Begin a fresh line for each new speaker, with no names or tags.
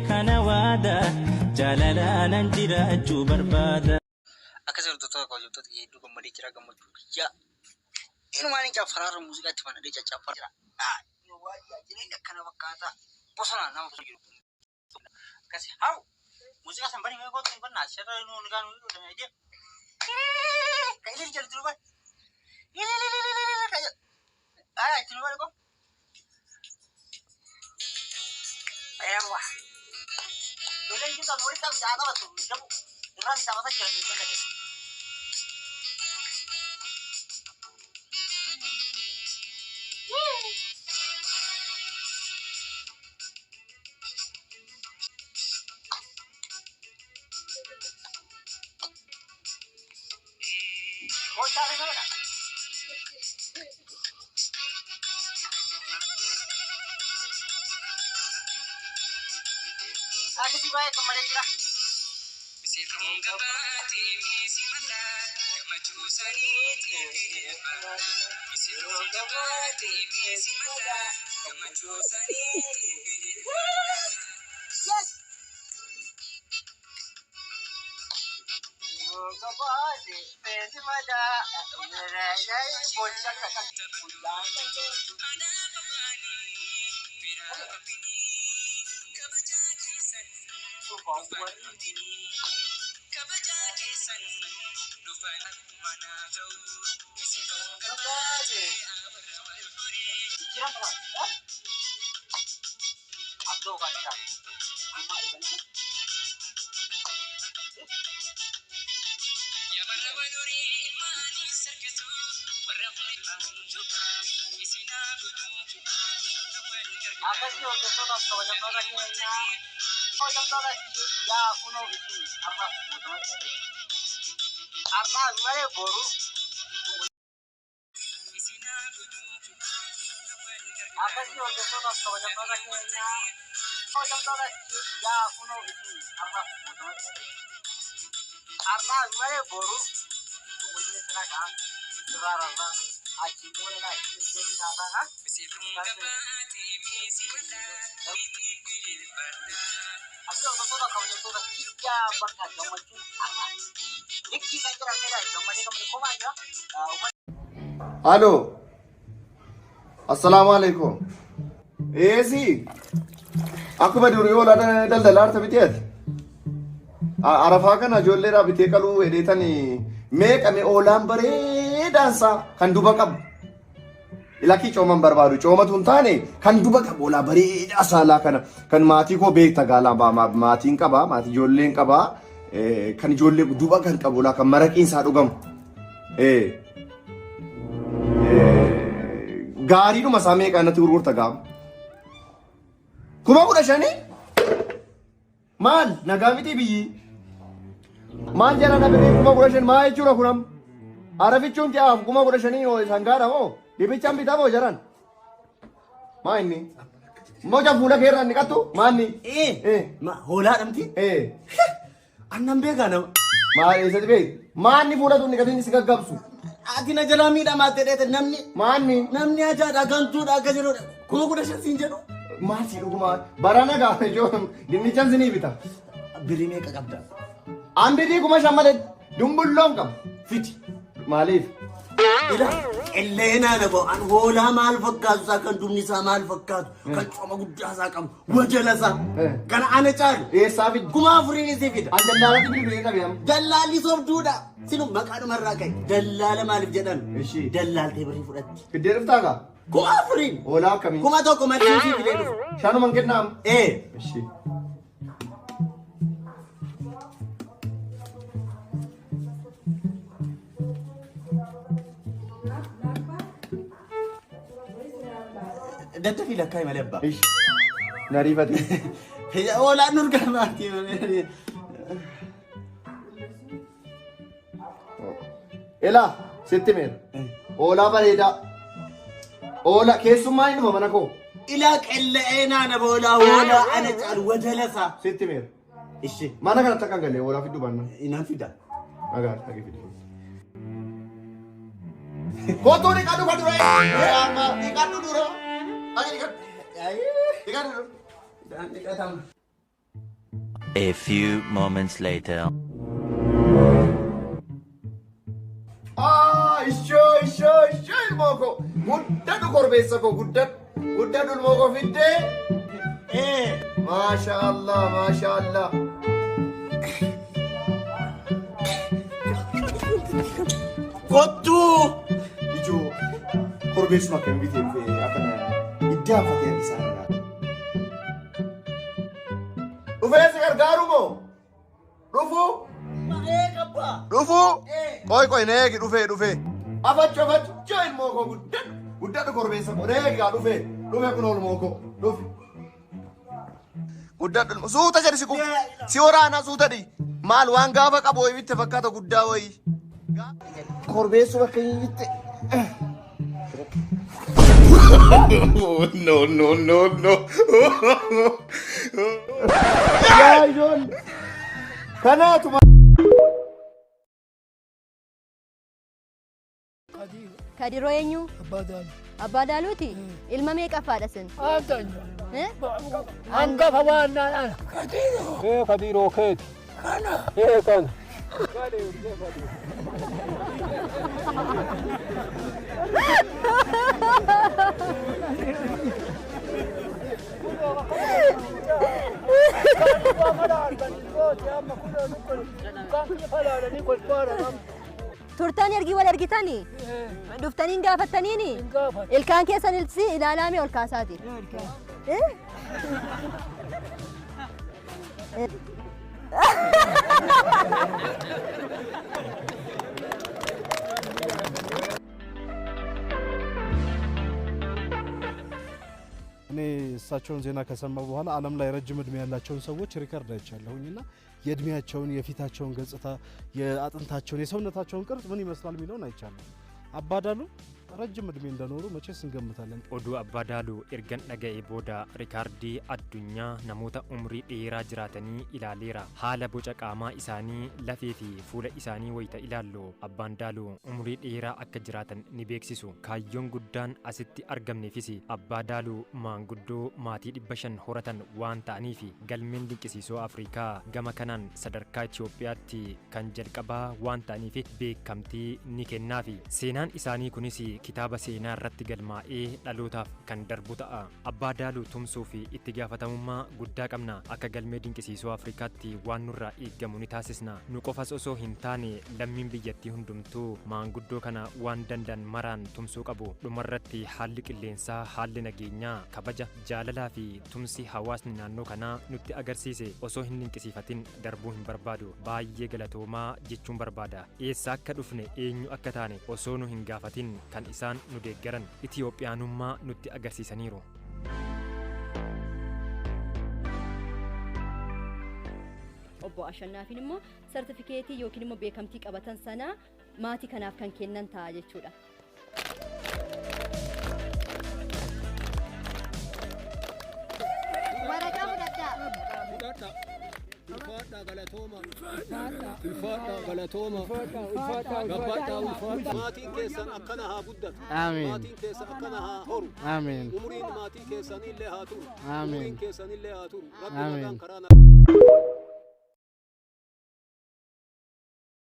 كنوادا جلالا ننجرا جوبر بادا
أكثر تطور كوجبتو تيجي دوكم مدي كرا كم تجيا إنه ما نيجا فرار موسيقى تفنا دي جا فرار إنه واجي أجنين كنا وكاتا بوسنا نام بسوي كسي هاو موسيقى سامباني ميكو تنبنا شرط إنه نكانو يلو دم يجي كايلين جل تروبا كايل تروبا لكو أيوة دولين جدا مريض جانا بتو جابو الران جابا تجاني مكاني Kau cari mana? Aku sih baik kemarin kira. Yes. Kembali, pesi mada, merai boleh kan? Apa sih orang tu nak kau jangan nak kena, kau jangan nak ya kuno itu apa betul? Apa mana boru? Apa sih orang tu nak kau jangan nak kena, kau jangan nak ya kuno itu apa betul? Apa mana boru? Boleh terangkan, terangkan. Aci boleh nak cerita apa kan? Asal betul tak kau jatuh tak tiga berkat gambar tu apa? Nikki kan cerita mereka gambar ni kamu kau mana?
Halo, Assalamualaikum. Ezi, aku berdiri olah dal terbitiat. Arafakan ajolle rabite kalu edetani make ame olam bare dansa kan dubakab. Ilaki coman barbadu coma tuntane kan dubakab ola bare asala kan mati ko beek tagala ba matiin qaba mati jolleen qaba kan jolle dubakan qabola kan maraqin sa dhugam gaari duma samee kanatti gurgurta gaam kuma kudha shani maal nagamiti biyyi maal jala na bire kuma kudha shan maa jechuudha kunam arafichuun ti'aaf kuma kudha shanii sangaadha moo dibicha bitaa moo jaran maa inni moja fuula keerra inni qattu maanni
ma hoolaa dhamti annan beekaa nama
maa eessatti beek maanni fuula tunni gatiin si gaggabsu
ati na jalaa miidhamaa ta'eete namni ajaadha gantuudha akka jedhudha kuma kudha shan siin jedhu
maasii dhuguma barana gaafa ijoon dinnichan sinii bita
birii meeqa qabda
ambidii kuma shammale dumbulloon qaba
fiti
maaliif
ila illeenaa na bo'an hoolaa maal fakkaatu isaa kan dumni isaa maal fakkaatu kan cooma guddaa isaa qabu wajala isaa kana ana caalu
eessaa fidi
kuma afuriin isii fida
an dallaalatti bilbilee qabeeyam
dallaalli sobduudha sinu maqaadhuma irraa ka'e dallaala maaliif jedhan dallaaltee birii fudhatti
fiddee dhuftaa kaa
kuma afuriin
hoolaa akkamii
kuma tokko maddii isii fidee dhufu
shanuman kennaam Ishi.
Danta fi lakkaa'e malee abbaa.
Ishi. Nariifate.
Oolaan nurgaa maatii.
Elaa sitti meera. Oolaa bareedaa. Oolaa keessummaa inni mana koo.
Ilaa qella'ee naana boolaa hoolaa ana caalu wajalasaa.
Sitti meera.
Ishi.
Mana kanatti akka hin galle oolaa fidduu baanna.
Inaan fida.
Agaan dhagee fiduu. Kootuu dhiqadhu kan dura. Dhiqadhu dura. Ani dhiqadhu. Dhiqadhu dura.
Dhiqatama.
A few moments later.
Ishoo ilmooko guddadhu korbeessa koo guddadhu ilmooko fidde maasha Allah
kottu
ijoo korbeessuma kan bitee akkana iddaafatee isaanirraa dhufee si gargaaru moo dhufu qoy neegi dhufee afachu ilmoo koo guddadhu korbeessa koo neegi gaa dhufee kun olmoo koo dhufe guddadhu suuta jedhi si waraana suuta dhi maal waan gaafa qabu wayi bitte fakkaata guddaa wayi korbeessu bakka hin bitte no yaa ijoon kanaatuma
Kadiroo eenyu? Abbaa Daaluuti? Ilma meeqa faadha sin?
Hangafa waannaan Kadiroo keeti. Kana.
Turtanii ergi wal argitanii? Dhuftanii gaafattaniini? Ilkaan keessan ilaalame ol kaasaati.
እኔ እሳቸውን ዜና ከሰማሁ በኋላ ዓለም ላይ ረጅም እድሜ ያላቸውን ሰዎች ሪከርድ አይቻለሁኝና የእድሜያቸውን የፊታቸውን ገጽታ የአጥንታቸውን የሰውነታቸውን ቅርጽ ምን ይመስላል የሚለውን አይቻለሁ። አባዳሉ ረጅም እድሜ እንደኖሩ መቼስ እንገምታለን።
ኦዱ አባዳሉ ኤርገን ነገኤ ቦዳ ሪካርዲ አዱኛ ናሞታ ኡምሪ ዴራ ጅራተኒ ኢላሌራ ሃለ ቦጨ ቃማ ኢሳኒ ለፌፊ ፉለ ኢሳኒ ወይተ ኢላሎ አባንዳሉ ኡምሪ ዴራ አከ ጅራተን ኒቤክሲሱ ካዮን ጉዳን አስቲ አርገምኔፊሲ አባዳሉ ማንጉዶ ማቲ ዲበሸን ሆረተን ዋን ታኒፊ ገልሜን ዲንቅሲሶ አፍሪካ ገመ ከናን ሰደርካ ኢትዮጵያቲ ከን ጀልቀባ ዋን ታኒፊ ቤከምቲ ኒኬናፊ ሴናን ኢሳኒ ኩኒሲ kitaaba seenaa irratti galmaa'ee dhalootaaf kan darbu ta'a. Abbaa Daaluu tumsuu fi itti gaafatamummaa guddaa qabna. Akka galmee dinqisiisoo Afrikaatti waan nurraa eeggamu ni taasisna. Nu qofas osoo hin taane lammiin biyyattii hundumtuu maanguddoo kana waan dandan maraan tumsuu qabu. Dhumarratti haalli qilleensaa, haalli nageenyaa, kabaja, jaalalaa fi tumsi hawaasni naannoo kanaa nutti agarsiise osoo hin dinqisiifatin darbuu hin barbaadu. Baay'ee galatoomaa jechuun barbaada. Eessa akka dhufne eenyu akka taane osoo nu hin gaafatin kan isaan nu deeggaran Itiyoophiyaanummaa nutti agarsiisaniiru.
Obbo Ashannaafiin immoo sartifikeetii yookiin immoo beekamtii qabatan sana maatii kanaaf kan kennan ta'a jechuudha. Waraqaa fudhadhaa.
Ulfaadhaa galatooma. Gabbaadhaa ulfaadhaa. Maatiin keessan akkana haa guddatu. Maatiin keessan akkana haa horu. Umuriin maatii keessanillee haa turu. Umuriin keessanillee haa turu. Rabbi nagaan karaa